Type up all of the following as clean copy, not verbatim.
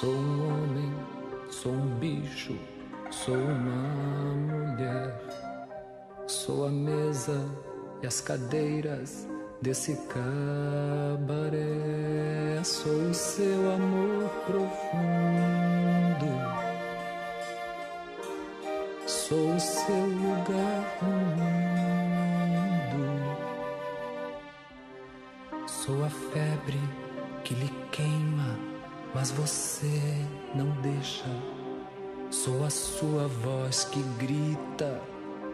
Sou um homem, sou um bicho, sou uma mulher. Sou a mesa e as cadeiras desse cabaré. Sou o seu amor profundo. Sou o seu lugar no mundo. Sou a febre que lhe queima, mas você não deixa. Sou a sua voz que grita,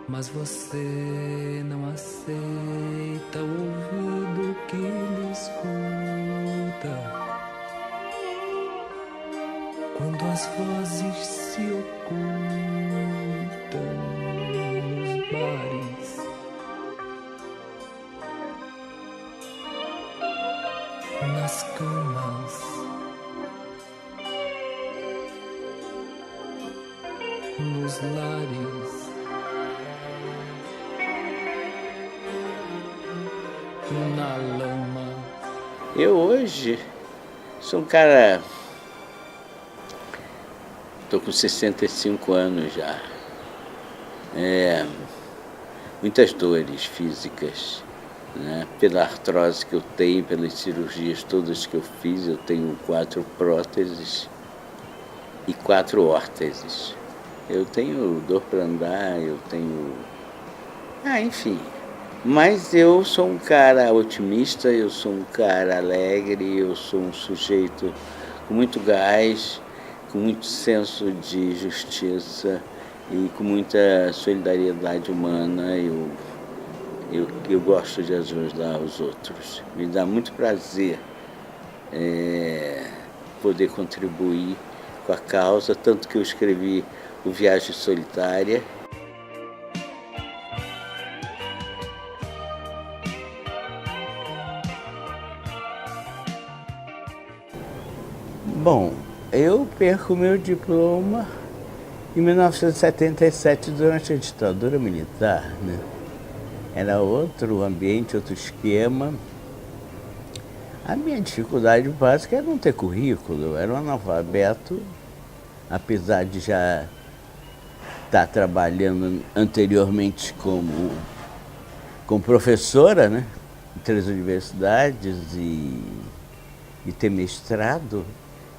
mas você não aceita. O ouvido que lhe escuta quando as vozes se ocultam nos bares. Nas camas, nos lares, na lama. Eu hoje sou um cara, estou com 65 anos já. Muitas dores físicas, né? Pela artrose que eu tenho, pelas cirurgias todas que eu fiz, eu tenho 4 próteses e 4 órteses. Eu tenho dor para andar, eu tenho... enfim. Mas eu sou um cara otimista, eu sou um cara alegre, eu sou um sujeito com muito gás, com muito senso de justiça e com muita solidariedade humana. Eu gosto de ajudar os outros. Me dá muito prazer poder contribuir com a causa, tanto que eu escrevi o Viagem Solitária. Bom, eu perco meu diploma em 1977 durante a ditadura militar, né? Era outro ambiente, outro esquema. A minha dificuldade básica era não ter currículo, eu era um analfabeto, apesar de já estar trabalhando anteriormente como professora, né? Em 3 universidades e ter mestrado.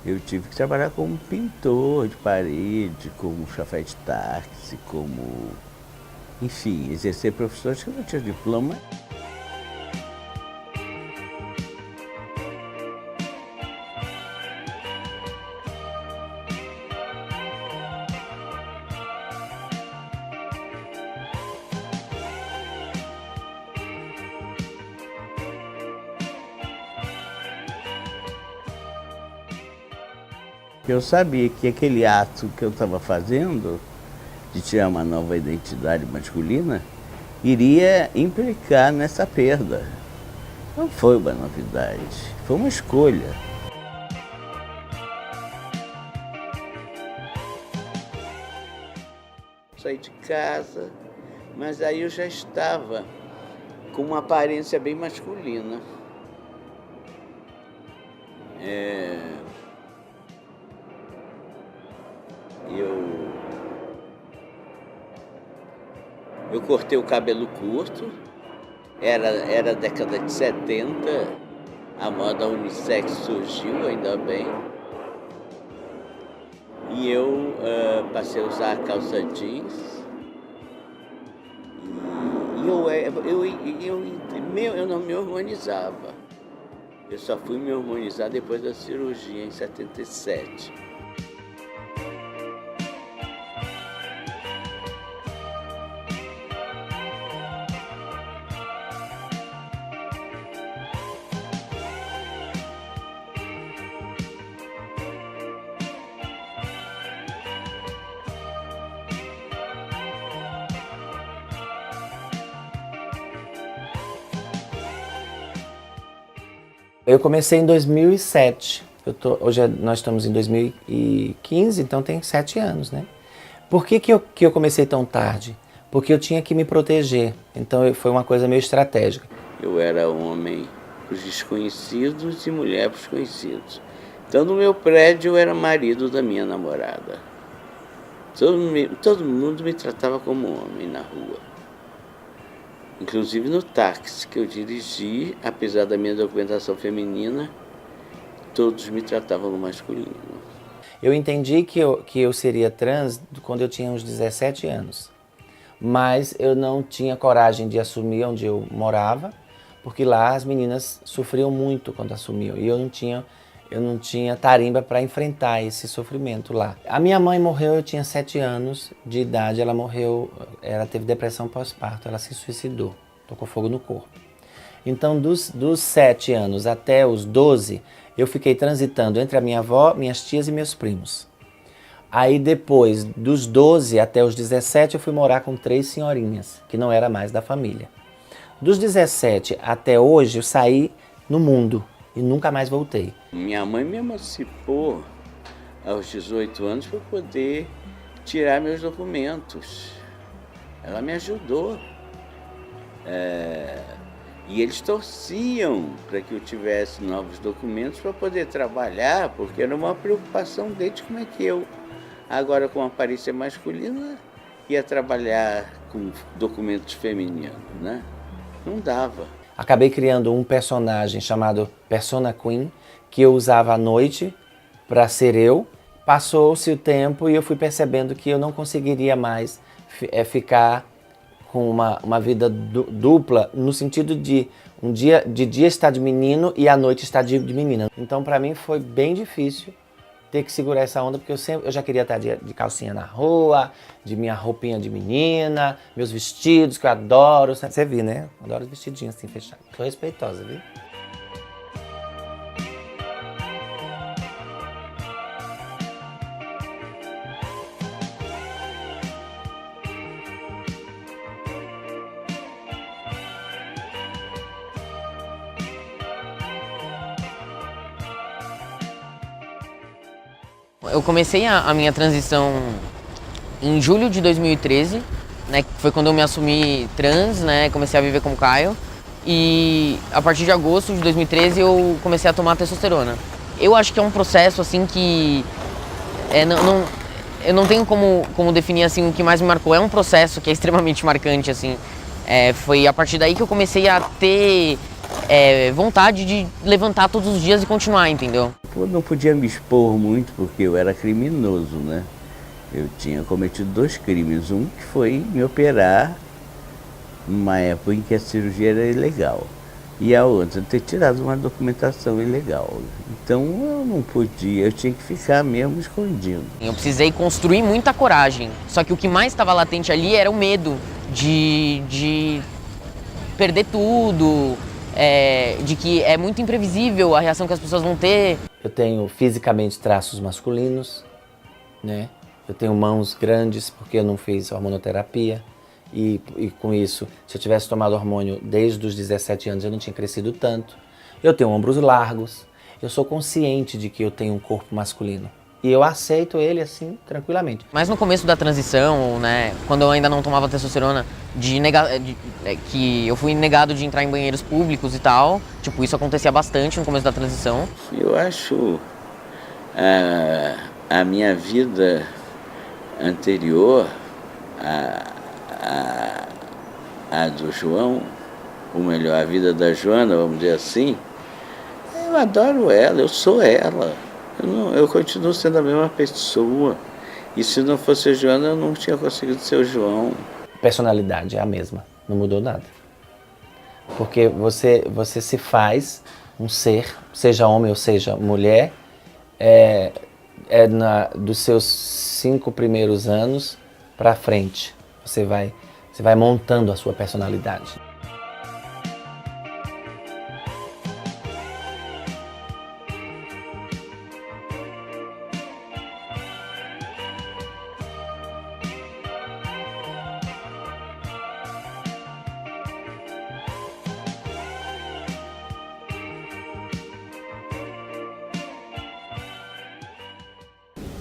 Eu tive que trabalhar como pintor de parede, como chofer de táxi, enfim, exercer profissões que eu não tinha diploma. Eu sabia que aquele ato que eu estava fazendo, de tirar uma nova identidade masculina, iria implicar nessa perda. Não foi uma novidade, foi uma escolha. Saí de casa, mas aí eu já estava com uma aparência bem masculina. Eu cortei o cabelo curto, era a década de 70, a moda unissex surgiu, ainda bem. E eu passei a usar calça jeans. E eu não me hormonizava. Eu só fui me hormonizar depois da cirurgia, em 77. Eu comecei em 2007. Hoje nós estamos em 2015, então tem 7 anos, né? Por que eu comecei tão tarde? Porque eu tinha que me proteger. Então foi uma coisa meio estratégica. Eu era homem para os desconhecidos e mulher para os conhecidos. Então, no meu prédio, eu era marido da minha namorada. Todo mundo me tratava como homem na rua. Inclusive no táxi que eu dirigi, apesar da minha documentação feminina, todos me tratavam no masculino. Eu entendi que eu seria trans quando eu tinha uns 17 anos. Mas eu não tinha coragem de assumir onde eu morava, porque lá as meninas sofriam muito quando assumiam. E eu não tinha tarimba para enfrentar esse sofrimento lá. A minha mãe morreu, eu tinha 7 anos de idade, ela teve depressão pós-parto, ela se suicidou, tocou fogo no corpo. Então, dos 7 anos até os 12, eu fiquei transitando entre a minha avó, minhas tias e meus primos. Aí depois, dos 12 até os 17, eu fui morar com 3 senhorinhas, que não era mais da família. Dos 17 até hoje, eu saí no mundo e nunca mais voltei. Minha mãe me emancipou aos 18 anos para poder tirar meus documentos. Ela me ajudou. E eles torciam para que eu tivesse novos documentos para poder trabalhar, porque era uma preocupação deles como é que eu, agora com aparência masculina, ia trabalhar com documentos femininos, né? Não dava. Acabei criando um personagem chamado Persona Queen, que eu usava à noite para ser eu. Passou-se o tempo e eu fui percebendo que eu não conseguiria mais ficar com uma vida dupla, no sentido de dia estar de menino e à noite estar de menina. Então, para mim, foi bem difícil ter que segurar essa onda, porque eu já queria estar de calcinha na rua, de minha roupinha de menina, meus vestidos, que eu adoro. Você viu, né? Adoro os vestidinhos assim, fechados. Tô respeitosa, viu? Eu comecei a minha transição em julho de 2013, né, que foi quando eu me assumi trans, né, comecei a viver como Caio. E a partir de agosto de 2013 eu comecei a tomar testosterona. Eu acho que é um processo assim que eu não tenho como definir assim o que mais me marcou. É um processo que é extremamente marcante assim. Foi a partir daí que eu comecei a ter vontade de levantar todos os dias e continuar, entendeu? Eu não podia me expor muito porque eu era criminoso, né? Eu tinha cometido 2 crimes. Um que foi me operar numa época em que a cirurgia era ilegal. E a outra, ter tirado uma documentação ilegal. Então eu não podia, eu tinha que ficar mesmo escondido. Eu precisei construir muita coragem. Só que o que mais estava latente ali era o medo de perder tudo. De que é muito imprevisível a reação que as pessoas vão ter. Eu tenho fisicamente traços masculinos, né? Eu tenho mãos grandes porque eu não fiz hormonoterapia e com isso, se eu tivesse tomado hormônio desde os 17 anos, eu não tinha crescido tanto. Eu tenho ombros largos, eu sou consciente de que eu tenho um corpo masculino. E eu aceito ele assim, tranquilamente. Mas no começo da transição, né, quando eu ainda não tomava testosterona, que eu fui negado de entrar em banheiros públicos e tal, tipo, isso acontecia bastante no começo da transição. Eu acho a minha vida anterior a do João, ou melhor, a vida da Joana, vamos dizer assim, eu adoro ela, eu sou ela. Eu continuo sendo a mesma pessoa. E se não fosse a Joana, eu não tinha conseguido ser o João. Personalidade é a mesma, não mudou nada. Porque você se faz um ser, seja homem ou seja mulher, dos seus 5 primeiros anos para frente. Você vai montando a sua personalidade.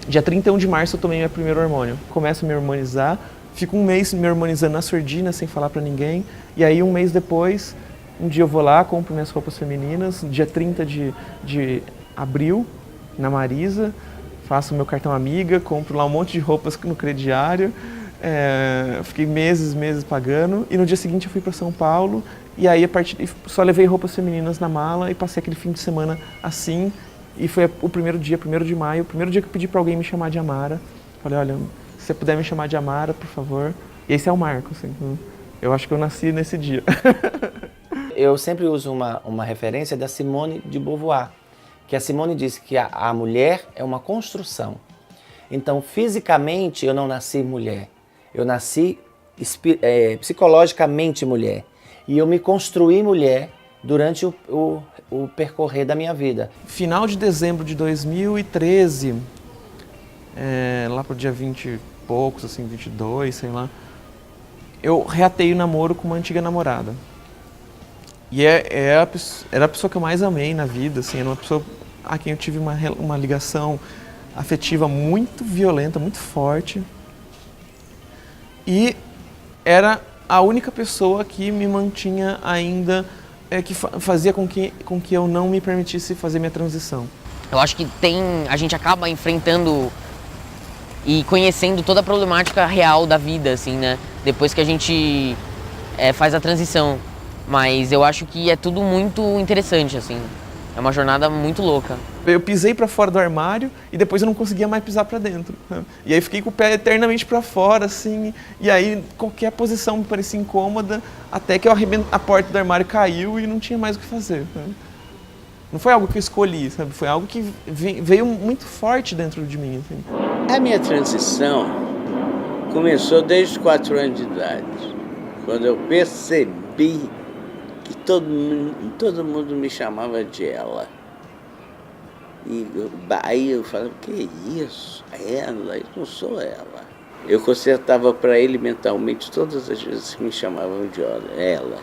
Dia 31 de março eu tomei meu primeiro hormônio. Começo a me hormonizar, fico um mês me hormonizando na surdina, sem falar pra ninguém. E aí um mês depois, um dia eu vou lá, compro minhas roupas femininas. Dia 30 de abril, na Marisa, faço meu cartão amiga, compro lá um monte de roupas no crediário, fiquei meses pagando, e no dia seguinte eu fui para São Paulo, e aí só levei roupas femininas na mala e passei aquele fim de semana assim, e foi o primeiro dia, 1º de maio, o primeiro dia que eu pedi para alguém me chamar de Amara. Falei, olha, se você puder me chamar de Amara, por favor. E esse é o marco, assim, eu acho que eu nasci nesse dia. Eu sempre uso uma referência da Simone de Beauvoir, que a Simone disse que a mulher é uma construção. Então, fisicamente, eu não nasci mulher. Eu nasci psicologicamente mulher. E eu me construí mulher durante o percorrer da minha vida. Final de dezembro de 2013, lá pro dia 20 e poucos, assim, 22, sei lá, eu reatei o namoro com uma antiga namorada. E era a pessoa que eu mais amei na vida, assim, era uma pessoa a quem eu tive uma ligação afetiva muito violenta, muito forte. E era a única pessoa que me mantinha ainda, que fazia com que eu não me permitisse fazer minha transição. Eu acho que a gente acaba enfrentando e conhecendo toda a problemática real da vida, assim, né? Depois que a gente faz a transição. Mas eu acho que é tudo muito interessante, assim. É uma jornada muito louca. Eu pisei para fora do armário e depois eu não conseguia mais pisar para dentro, né? E aí fiquei com o pé eternamente para fora, assim. E aí qualquer posição me parecia incômoda, até que a porta do armário caiu e não tinha mais o que fazer, né? Não foi algo que eu escolhi, sabe? Foi algo que veio muito forte dentro de mim, assim. A minha transição começou desde os 4 anos de idade, quando eu percebi que todo mundo me chamava de ela. E aí eu falava, que isso? Ela? Eu não sou ela. Eu consertava para ele mentalmente todas as vezes que me chamavam de ela.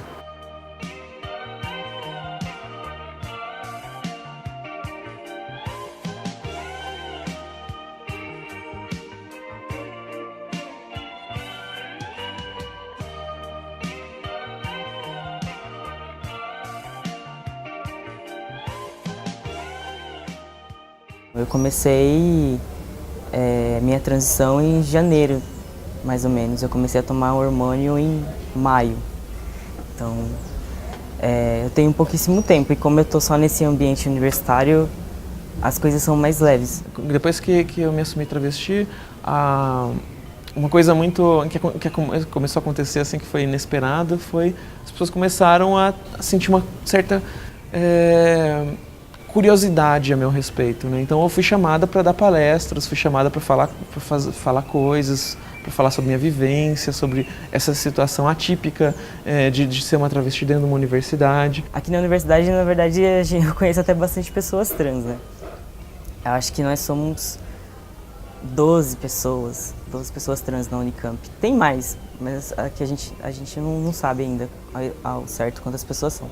Eu comecei minha transição em janeiro, mais ou menos. Eu comecei a tomar hormônio em maio. Então, eu tenho pouquíssimo tempo. E como eu estou só nesse ambiente universitário, as coisas são mais leves. Depois que eu me assumi travesti, uma coisa muito que começou a acontecer, assim, que foi inesperada, foi as pessoas começaram a sentir uma certa curiosidade a meu respeito, né? Então eu fui chamada para dar palestras, fui chamada para falar coisas, para falar sobre minha vivência, sobre essa situação atípica de ser uma travesti dentro de uma universidade. Aqui na universidade, na verdade, eu conheço até bastante pessoas trans, né? Eu acho que nós somos 12 pessoas trans na Unicamp. Tem mais, mas aqui a gente não sabe ainda ao certo quantas pessoas são.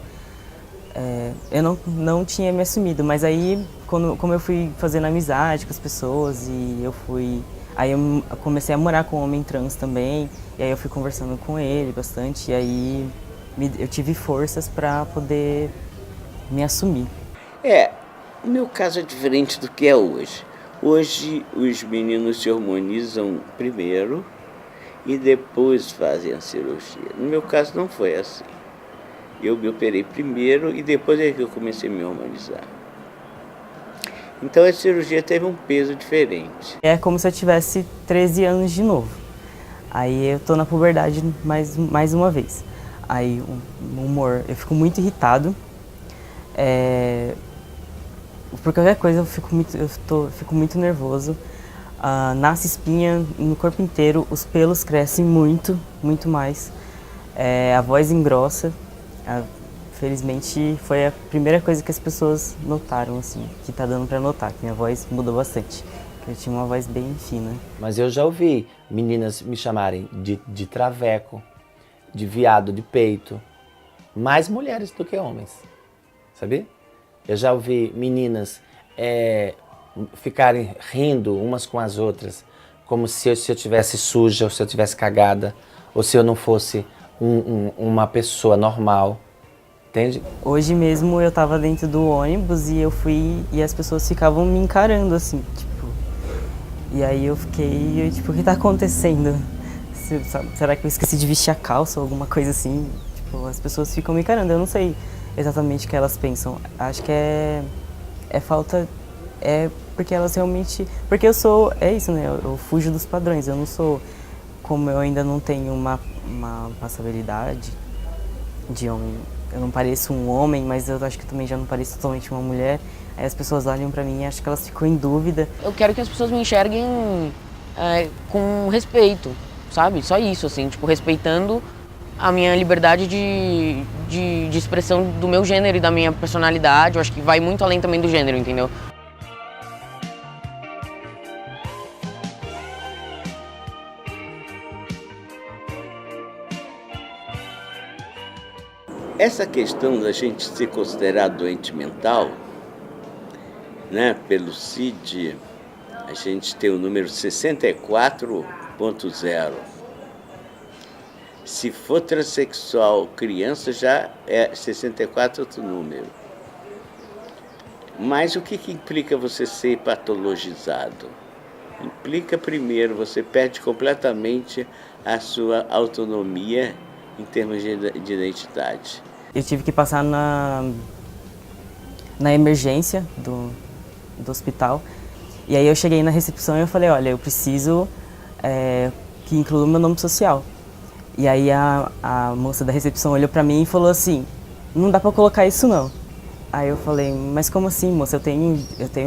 Eu não tinha me assumido, mas aí, como eu fui fazendo amizade com as pessoas aí eu comecei a morar com um homem trans também, e aí eu fui conversando com ele bastante, e aí eu tive forças para poder me assumir. O meu caso é diferente do que é hoje. Hoje os meninos se hormonizam primeiro e depois fazem a cirurgia. No meu caso não foi assim. Eu me operei primeiro e depois é que eu comecei a me hormonizar. Então a cirurgia teve um peso diferente. É como se eu tivesse 13 anos de novo. Aí eu tô na puberdade mais uma vez. Aí o humor, eu fico muito irritado. Por qualquer coisa eu fico muito nervoso. Nasce espinha no corpo inteiro, os pelos crescem muito mais. A voz engrossa. Felizmente foi a primeira coisa que as pessoas notaram, assim, que tá dando pra notar, que minha voz mudou bastante. Eu tinha uma voz bem fina. Mas eu já ouvi meninas me chamarem de traveco, de viado de peito, mais mulheres do que homens, sabia? Eu já ouvi meninas ficarem rindo umas com as outras, como se eu tivesse suja, ou se eu tivesse cagada, ou se eu não fosse uma pessoa normal, Entende? Hoje mesmo eu tava dentro do ônibus e eu fui e as pessoas ficavam me encarando assim, tipo. E aí eu fiquei, tipo, o que tá acontecendo? Será que eu esqueci de vestir a calça ou alguma coisa assim? Tipo, as pessoas ficam me encarando, eu não sei exatamente o que elas pensam. Acho que é falta, porque elas realmente, porque eu sou, é isso, né? Eu fujo dos padrões, eu não sou, como eu ainda não tenho uma passabilidade de homem. Eu não pareço um homem, mas eu acho que também já não pareço totalmente uma mulher. Aí as pessoas olham pra mim e acho que elas ficam em dúvida. Eu quero que as pessoas me enxerguem com respeito, sabe? Só isso, assim, tipo, respeitando a minha liberdade de expressão do meu gênero e da minha personalidade. Eu acho que vai muito além também do gênero, entendeu? Essa questão da gente ser considerado doente mental, né, pelo CID, a gente tem o número 64.0. Se for transexual criança, já é 64 outro número. Mas o que implica você ser patologizado? Implica, primeiro, você perde completamente a sua autonomia em termos de identidade. Eu tive que passar na emergência do hospital. E aí eu cheguei na recepção e eu falei, olha, eu preciso que inclua o meu nome social. E aí a moça da recepção olhou pra mim e falou assim, não dá pra colocar isso não. Aí eu falei, mas como assim, moça? Eu tenho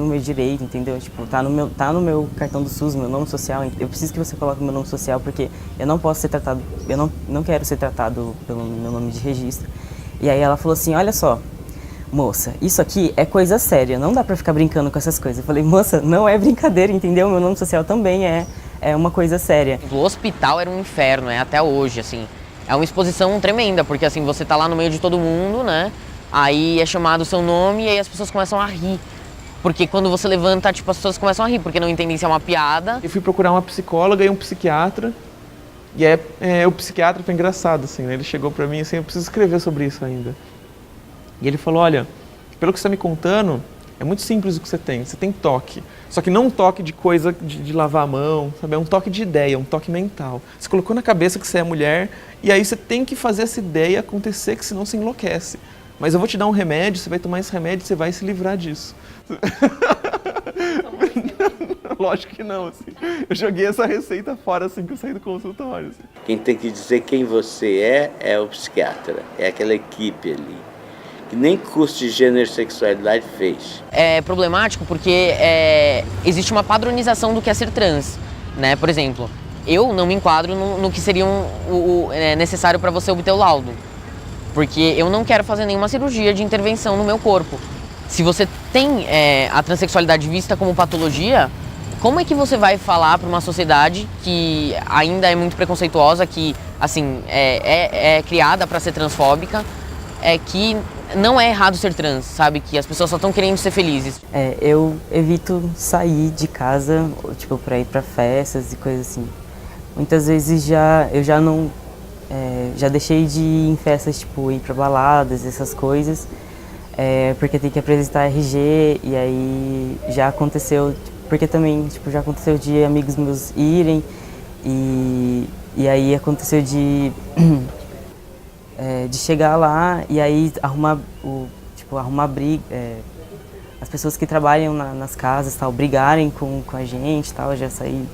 o meu direito, entendeu? Tipo, tá no meu cartão do SUS, meu nome social. Eu preciso que você coloque o meu nome social porque eu não posso ser tratado, eu não quero ser tratado pelo meu nome de registro. E aí ela falou assim, olha só, moça, isso aqui é coisa séria, não dá pra ficar brincando com essas coisas. Eu falei, moça, não é brincadeira, entendeu? Meu nome social também é uma coisa séria. O hospital era um inferno, até hoje, assim. É uma exposição tremenda, porque assim, você tá lá no meio de todo mundo, né? Aí é chamado o seu nome e aí as pessoas começam a rir. Porque quando você levanta, tipo, as pessoas começam a rir, porque não entendem se é uma piada. Eu fui procurar uma psicóloga e um psiquiatra. E o psiquiatra foi engraçado, assim, né? Ele chegou pra mim assim, eu preciso escrever sobre isso ainda. E ele falou, olha, pelo que você tá me contando, é muito simples o que você tem. Você tem toque. Só que não um toque de coisa de lavar a mão, sabe? É um toque de ideia, um toque mental. Você colocou na cabeça que você é mulher e aí você tem que fazer essa ideia acontecer, que senão você enlouquece. Mas eu vou te dar um remédio, você vai tomar esse remédio e você vai se livrar disso. Lógico que não, assim. Eu joguei essa receita fora assim que eu saí do consultório. Assim. Quem tem que dizer quem você é o psiquiatra. É aquela equipe ali. Que nem curso de gênero e sexualidade fez. É problemático porque existe uma padronização do que é ser trans, né? Por exemplo, eu não me enquadro no que seria necessário para você obter o laudo. Porque eu não quero fazer nenhuma cirurgia de intervenção no meu corpo. Se você tem a transexualidade vista como patologia, como é que você vai falar para uma sociedade que ainda é muito preconceituosa, que assim é criada para ser transfóbica, que não é errado ser trans, sabe? Que as pessoas só estão querendo ser felizes. Eu evito sair de casa, tipo, para ir para festas e coisas assim. Muitas vezes eu já não... já deixei de ir em festas, tipo, ir pra baladas, essas coisas, porque tem que apresentar RG, e aí já aconteceu, porque também, tipo, já aconteceu de amigos meus irem, e aí aconteceu de chegar lá e aí arrumar briga, as pessoas que trabalham nas casas, tal, brigarem com a gente, tal, já saí.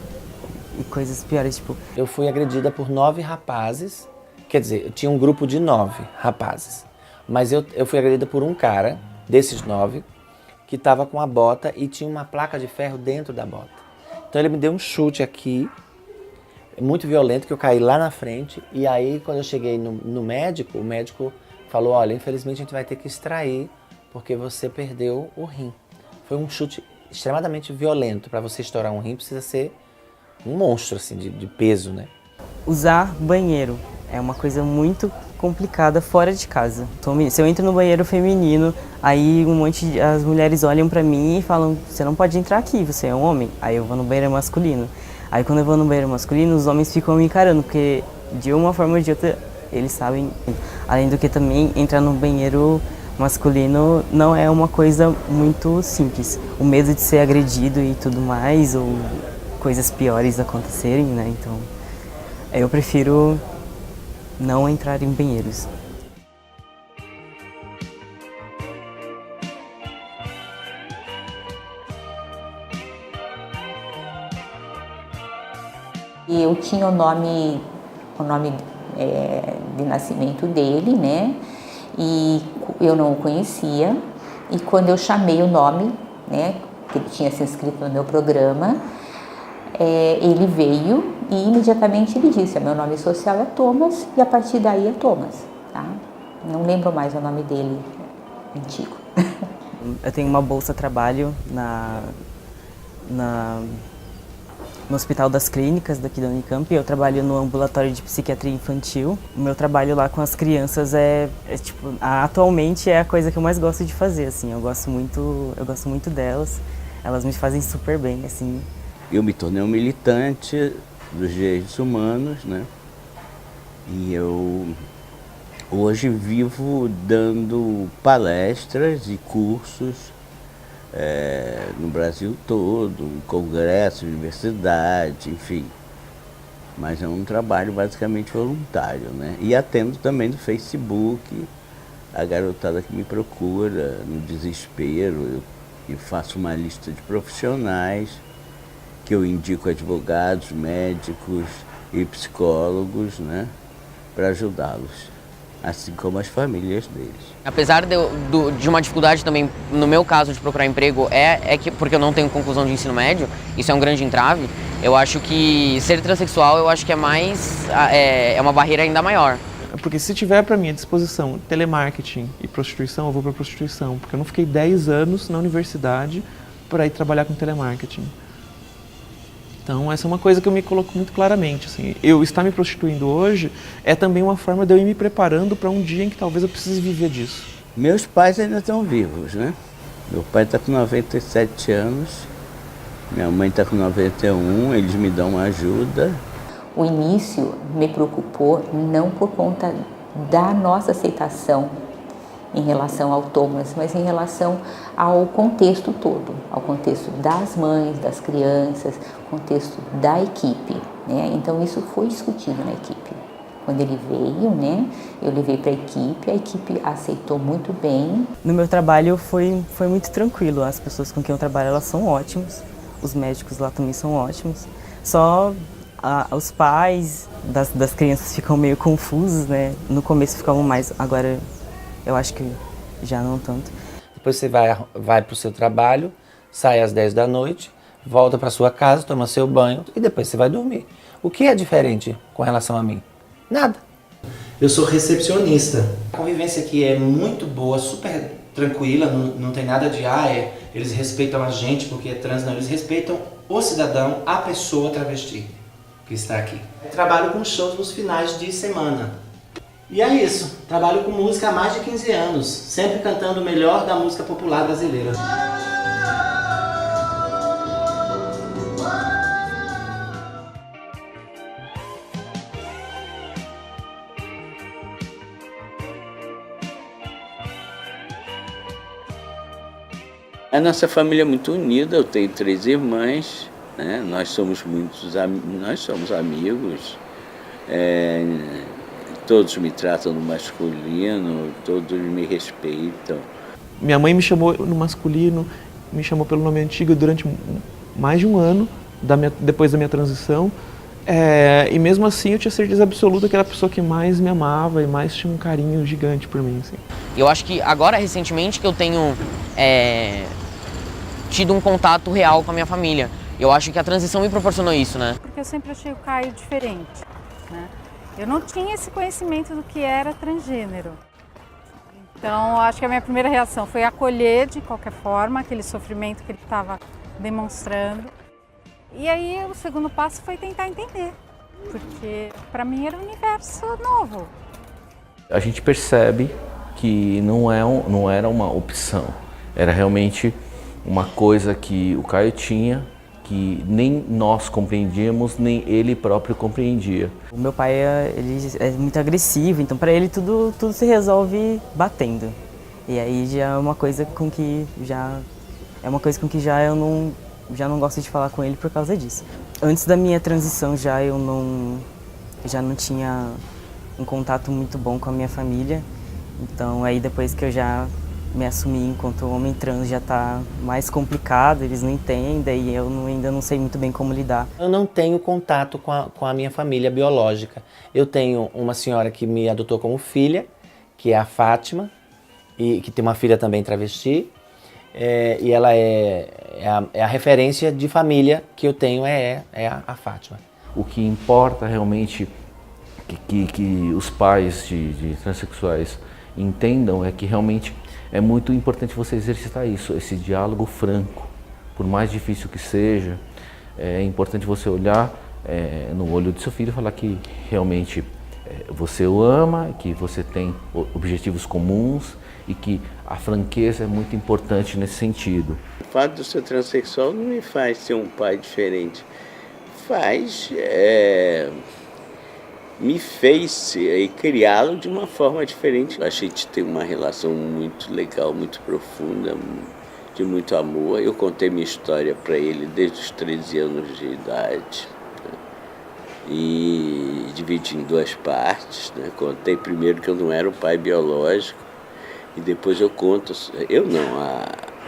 E coisas piores, tipo... Eu fui agredida por 9 rapazes, quer dizer, eu tinha um grupo de 9 rapazes, mas eu fui agredida por um cara, desses 9, que estava com a bota e tinha uma placa de ferro dentro da bota. Então ele me deu um chute aqui, muito violento, que eu caí lá na frente, e aí quando eu cheguei no médico, o médico falou, olha, infelizmente a gente vai ter que extrair, porque você perdeu o rim. Foi um chute extremamente violento, para você estourar um rim precisa ser um monstro, assim, de peso, né? Usar banheiro é uma coisa muito complicada fora de casa. Se eu entro no banheiro feminino, aí as mulheres olham pra mim e falam, você não pode entrar aqui, você é um homem. Aí eu vou no banheiro masculino. Aí quando eu vou no banheiro masculino, os homens ficam me encarando, porque de uma forma ou de outra, eles sabem. Além do que também entrar no banheiro masculino não é uma coisa muito simples. O medo de ser agredido e tudo mais, ou coisas piores acontecerem, né? Então, eu prefiro não entrar em banheiros. Eu tinha o nome de nascimento dele, né? E eu não o conhecia. E quando eu chamei o nome, né, que ele tinha se inscrito no meu programa, ele veio e imediatamente ele disse: meu nome social é Thomas, e a partir daí é Thomas, tá? Não lembro mais o nome dele antigo. Eu tenho uma bolsa-trabalho no Hospital das Clínicas daqui da Unicamp. Eu trabalho no ambulatório de psiquiatria infantil. O meu trabalho lá com as crianças tipo, atualmente é a coisa que eu mais gosto de fazer, assim. Eu gosto muito delas. Elas me fazem super bem, assim. Eu me tornei um militante dos direitos humanos, né? E eu hoje vivo dando palestras e cursos no Brasil todo, em congresso, universidade, enfim. Mas é um trabalho basicamente voluntário, né? E atendo também no Facebook a garotada que me procura no desespero. Eu faço uma lista de profissionais que eu indico advogados, médicos e psicólogos, né, para ajudá-los, assim como as famílias deles. Apesar de uma dificuldade também, no meu caso, de procurar emprego, porque eu não tenho conclusão de ensino médio, isso é um grande entrave. Eu acho que ser transexual, eu acho que é uma barreira ainda maior. Porque se tiver para mim à disposição telemarketing e prostituição, eu vou para prostituição, porque eu não fiquei 10 anos na universidade para ir trabalhar com telemarketing. Então, essa é uma coisa que eu me coloco muito claramente. Assim, eu estar me prostituindo hoje é também uma forma de eu ir me preparando para um dia em que talvez eu precise viver disso. Meus pais ainda estão vivos, né? Meu pai está com 97 anos, minha mãe está com 91, eles me dão ajuda. O início me preocupou não por conta da nossa aceitação em relação ao Thomas, mas em relação ao contexto todo, ao contexto das mães, das crianças, contexto da equipe, né? Então isso foi discutido na equipe. Quando ele veio, né, eu levei para a equipe aceitou muito bem. No meu trabalho foi muito tranquilo, as pessoas com quem eu trabalho, elas são ótimas, os médicos lá também são ótimos, só os pais das crianças ficam meio confusos, né, no começo ficavam mais, agora eu acho que já não tanto. Depois você vai para o seu trabalho, sai às 10 da noite, volta para sua casa, toma seu banho e depois você vai dormir. O que é diferente com relação a mim? Nada. Eu sou recepcionista. A convivência aqui é muito boa, super tranquila, não tem nada de eles respeitam a gente porque é trans, não, eles respeitam o cidadão, a pessoa travesti que está aqui. Eu trabalho com shows nos finais de semana. E é isso, trabalho com música há mais de 15 anos, sempre cantando o melhor da música popular brasileira. A nossa família é muito unida, eu tenho 3 irmãs, né? Nós somos amigos. Todos me tratam no masculino, todos me respeitam. Minha mãe me chamou no masculino, me chamou pelo nome antigo durante mais de um ano, depois da minha transição. E mesmo assim eu tinha certeza absoluta que era a pessoa que mais me amava e mais tinha um carinho gigante por mim. Assim. Eu acho que agora, recentemente, que eu tenho tido um contato real com a minha família. Eu acho que a transição me proporcionou isso, né? Porque eu sempre achei o Caio diferente, né? Eu não tinha esse conhecimento do que era transgênero. Então, acho que a minha primeira reação foi acolher, de qualquer forma, aquele sofrimento que ele estava demonstrando. E aí, o segundo passo foi tentar entender, porque para mim era um universo novo. A gente percebe que não era uma opção, era realmente uma coisa que o Caio tinha que nem nós compreendíamos, nem ele próprio compreendia. O meu pai ele é muito agressivo, então para ele tudo se resolve batendo. E aí já é uma coisa com que já eu não gosto de falar com ele por causa disso. Antes da minha transição já não tinha um contato muito bom com a minha família. Então aí depois que eu já me assumi enquanto homem trans já está mais complicado, eles não entendem e eu ainda não sei muito bem como lidar. Eu não tenho contato com a minha família biológica. Eu tenho uma senhora que me adotou como filha, que é a Fátima, e que tem uma filha também travesti, e ela é a referência de família que eu tenho é a Fátima. O que importa realmente que os pais de transexuais entendam é que realmente é muito importante você exercitar isso, esse diálogo franco. Por mais difícil que seja, é importante você olhar no olho do seu filho e falar que realmente você o ama, que você tem objetivos comuns e que a franqueza é muito importante nesse sentido. O fato de eu ser transexual não me faz ser um pai diferente. Me fez criá-lo de uma forma diferente. A gente tem uma relação muito legal, muito profunda, de muito amor. Eu contei minha história para ele desde os 13 anos de idade, né? E dividi em duas partes, né? Contei primeiro que eu não era o pai biológico e depois eu conto,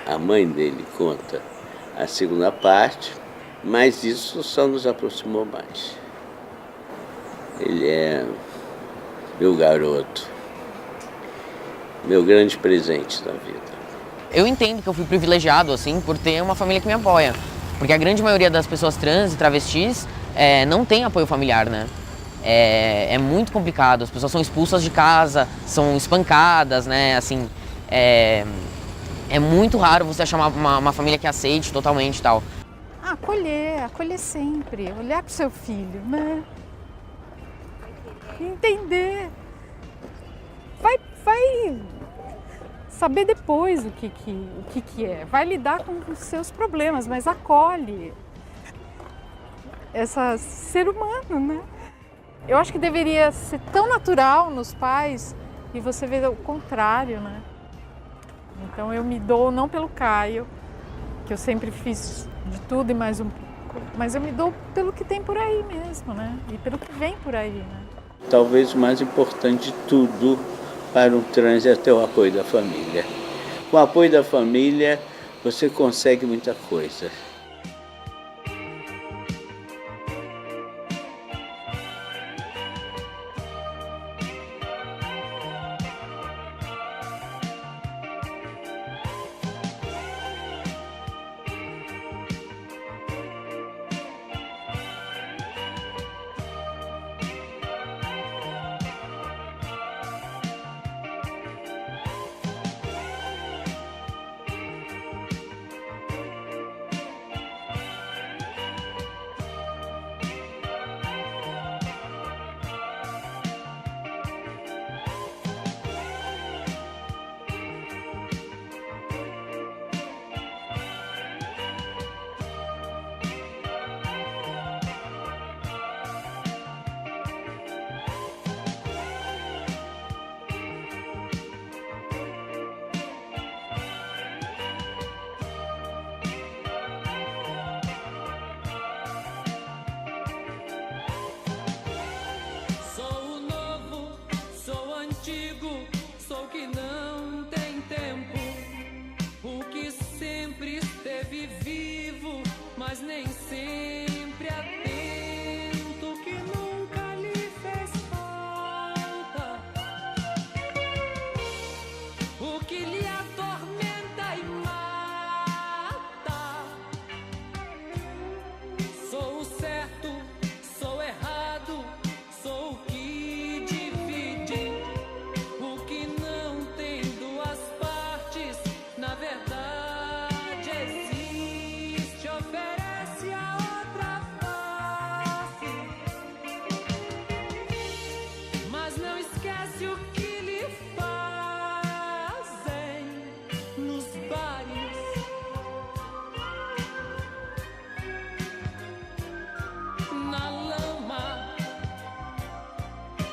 a mãe dele conta a segunda parte, mas isso só nos aproximou mais. Ele é meu garoto, meu grande presente da vida. Eu entendo que eu fui privilegiado, assim, por ter uma família que me apoia. Porque a grande maioria das pessoas trans e travestis não tem apoio familiar, né? É muito complicado, as pessoas são expulsas de casa, são espancadas, né? Assim, é muito raro você achar uma família que aceite totalmente e tal. Acolher sempre, olhar pro seu filho, né? Entender. Vai saber depois o que é. Vai lidar com os seus problemas, mas acolhe esse ser humano, né? Eu acho que deveria ser tão natural nos pais e você vê o contrário, né? Então eu me dou não pelo Caio, que eu sempre fiz de tudo e mais um pouco, mas eu me dou pelo que tem por aí mesmo, né? E pelo que vem por aí, né? Talvez o mais importante de tudo para um trans é ter o apoio da família. Com o apoio da família, você consegue muita coisa.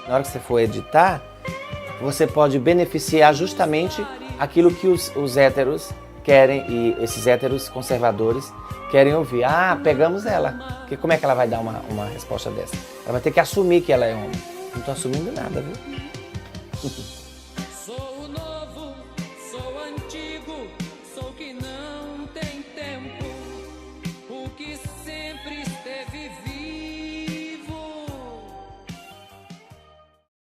na hora que você for editar, você pode beneficiar justamente aquilo que os héteros querem, e esses héteros conservadores querem ouvir. Ah, pegamos ela. Porque como é que ela vai dar uma resposta dessa? Ela vai ter que assumir que ela é homem. Não estou assumindo nada, viu?